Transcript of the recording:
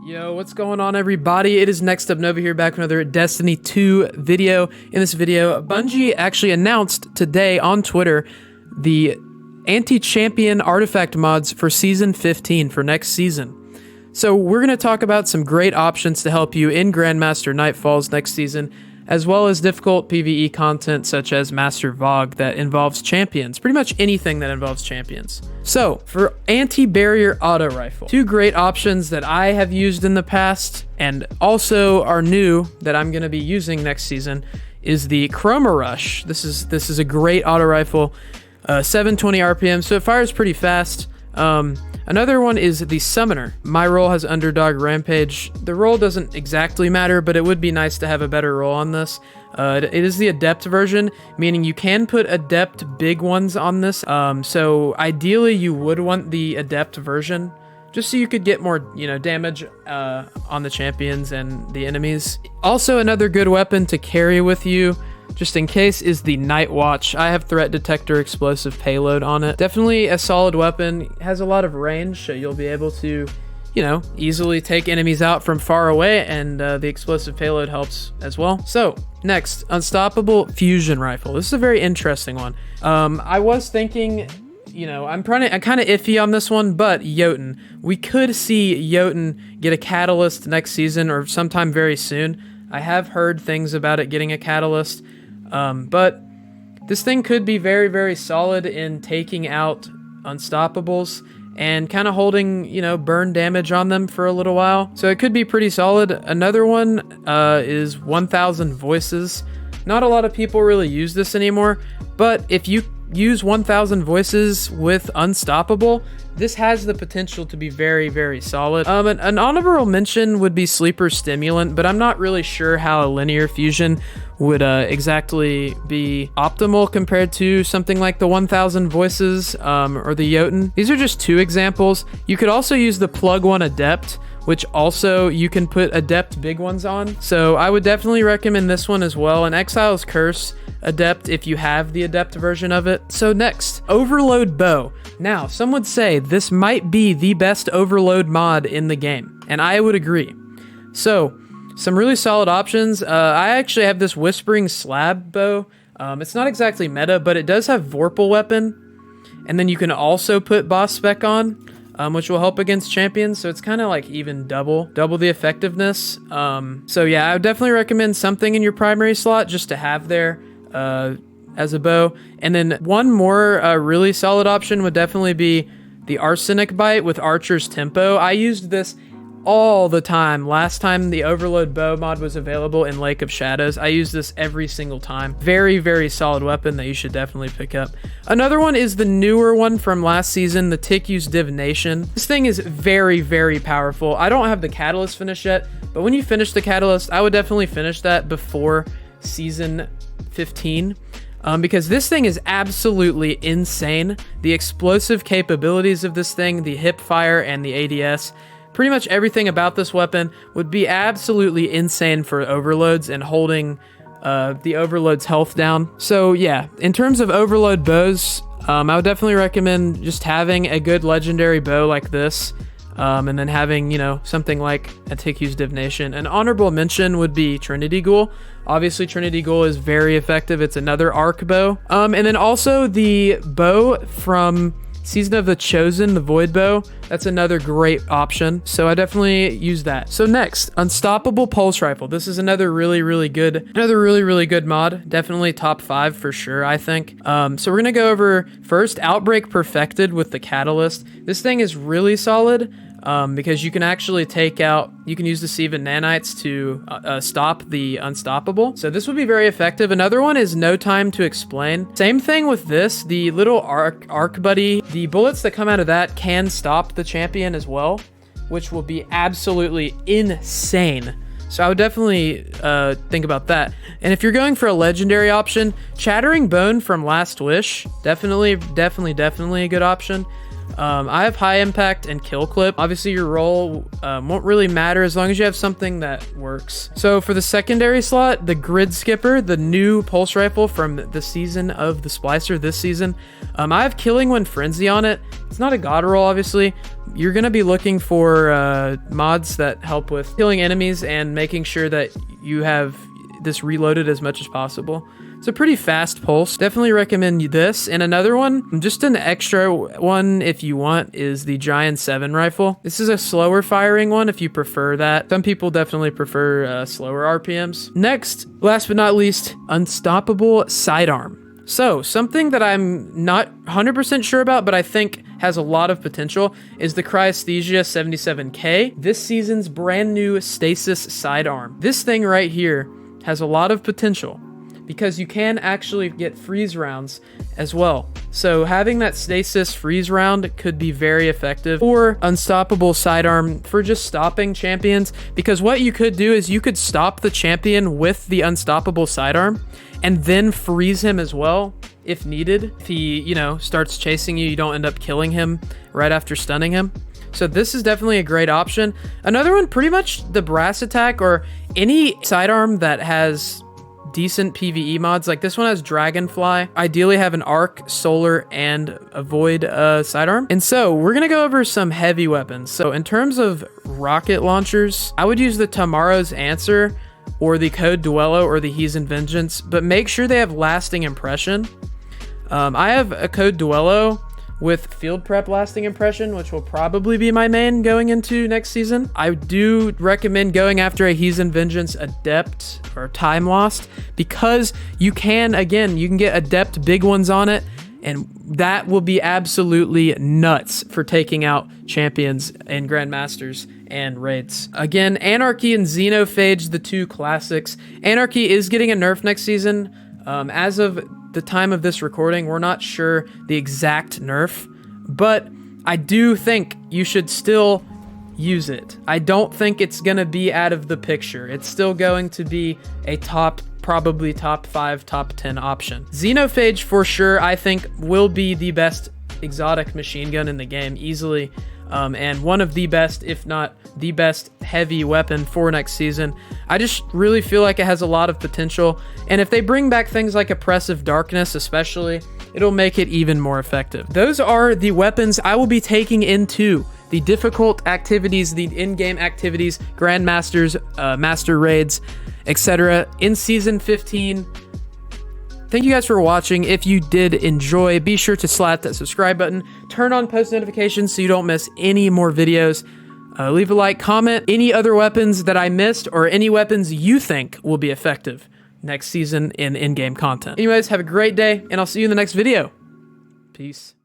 Yo, what's going on, everybody? It is Next Up Nova here, back with another Destiny 2 video. In this video, Bungie actually announced today on Twitter the anti-champion artifact mods for Season 15 for next season. So we're going to talk about some great options to help you in Grandmaster Nightfalls next season, as well as difficult PvE content such as Master Vogue that involves champions, pretty much anything that involves champions. So, for anti-barrier auto rifle, two great options that I have used in the past and also are new that I'm going to be using next season is the Chroma Rush. This is a great auto rifle, 720 RPM, so it fires pretty fast. Another one is the Summoner. My role has Underdog Rampage. The role doesn't exactly matter, but it would be nice to have a better role on this. It is the Adept version, meaning you can put Adept big ones on this. So ideally you would want the Adept version, just so you could get more, damage on the champions and the enemies. Also, another good weapon to carry with you, just in case, is the Night Watch. I have Threat Detector Explosive Payload on it. Definitely a solid weapon. It has a lot of range, so you'll be able to, easily take enemies out from far away, and the Explosive Payload helps as well. So, next, Unstoppable Fusion Rifle. This is a very interesting one. I was thinking, I'm kind of iffy on this one, but Jotun. We could see Jotun get a catalyst next season or sometime very soon. I have heard things about it getting a catalyst. But this thing could be very, very solid in taking out Unstoppables and kind of holding, burn damage on them for a little while. So it could be pretty solid. Another one is 1000 Voices. Not a lot of people really use this anymore, but if you use 1000 Voices with Unstoppable, this has the potential to be very, very solid. An honorable mention would be Sleeper Stimulant, but I'm not really sure how a linear fusion would exactly be optimal compared to something like the 1000 Voices or the Jotun. These are just two examples. You could also use the Plug One Adept, which also you can put Adept big ones on. So I would definitely recommend this one as well. And Exile's Curse Adept if you have the Adept version of it. So next, Overload Bow. Now, some would say this might be the best Overload mod in the game, and I would agree. So, some really solid options. I actually have this Whispering Slab bow. It's not exactly meta, but it does have Vorpal Weapon, and then you can also put Boss Spec on, which will help against champions, so it's kind of like even double the effectiveness. So yeah, I would definitely recommend something in your primary slot just to have there as a bow. And then one more really solid option would definitely be the Arsenic Bite with Archer's Tempo. I used this all the time. Last time the Overload Bow mod was available in Lake of Shadows, I used this every single time. Very, very solid weapon that you should definitely pick up. Another one is the newer one from last season, the Ticky's Divination. This thing is very, very powerful. I don't have the Catalyst finish yet, but when you finish the Catalyst, I would definitely finish that before Season 15. Because this thing is absolutely insane. The explosive capabilities of this thing, the hip fire and the ADS, pretty much everything about this weapon would be absolutely insane for overloads and holding the overload's health down. So yeah, in terms of overload bows, I would definitely recommend just having a good legendary bow like this. And then having, something like a Ticky's Divination. An honorable mention would be Trinity Ghoul. Obviously, Trinity Ghoul is very effective. It's another arc bow. And then also the bow from Season of the Chosen, the Void Bow. That's another great option. So I definitely use that. So next, Unstoppable Pulse Rifle. This is another really, really good mod. Definitely top 5 for sure, I think. So we're gonna go over first Outbreak Perfected with the Catalyst. This thing is really solid. Because you can actually you can use the Siva Nanites to stop the Unstoppable. So this would be very effective. Another one is No Time to Explain. Same thing with this, the little arc buddy. The bullets that come out of that can stop the champion as well, which will be absolutely insane. So I would definitely think about that. And if you're going for a legendary option, Chattering Bone from Last Wish, definitely a good option. I have high impact and kill clip. Obviously your roll won't really matter as long as you have something that works. So for the secondary slot, the grid skipper, the new pulse rifle from the season of the Splicer this season, I have killing when frenzy on it. It's not a god roll, obviously. You're gonna be looking for mods that help with killing enemies and making sure that you have this reloaded as much as possible. It's a pretty fast pulse. Definitely recommend this. And another one, just an extra one if you want, is the Giant 7 rifle. This is a slower firing one if you prefer that. Some people definitely prefer slower RPMs. Next, last but not least, Unstoppable Sidearm. So something that I'm not 100% sure about, but I think has a lot of potential is the Cryesthesia 77K. This season's brand new Stasis Sidearm. This thing right here has a lot of potential, because you can actually get freeze rounds as well. So having that stasis freeze round could be very effective. Or Unstoppable Sidearm for just stopping champions, because what you could do is you could stop the champion with the Unstoppable Sidearm and then freeze him as well if needed. If he, you know, starts chasing you, you don't end up killing him right after stunning him. So this is definitely a great option. Another one, pretty much the brass attack or any sidearm that has decent PvE mods. Like this one has Dragonfly. Ideally have an arc, solar, and a void sidearm. And so we're gonna go over some heavy weapons. So in terms of rocket launchers, I would use the Tomorrow's Answer or the Code Duello or the Heathen Vengeance, but make sure they have lasting impression. I have a Code Duello with field prep lasting impression, which will probably be my main going into next season. I do recommend going after a Heathen Vengeance Adept or Time Lost, because you can, again, you can get Adept big ones on it, and that will be absolutely nuts for taking out champions and Grandmasters and raids. Again, Anarchy and Xenophage, the two classics. Anarchy is getting a nerf next season. As of the time of this recording, we're not sure the exact nerf, but I do think you should still use it. I don't think it's gonna be out of the picture. It's still going to be a probably top 5, top 10 option. Xenophage for sure, I think, will be the best exotic machine gun in the game easily, and one of the best, if not the best, heavy weapon for next season. I just really feel like it has a lot of potential, and if they bring back things like Oppressive Darkness especially, it'll make it even more effective. Those are the weapons I will be taking into the difficult activities, the in-game activities, Grandmasters, Master Raids, etc. in Season 15. Thank you guys for watching. If you did enjoy, be sure to slap that subscribe button, turn on post notifications so you don't miss any more videos. Leave a like, comment any other weapons that I missed or any weapons you think will be effective next season in in-game content. Anyways, have a great day, and I'll see you in the next video. Peace.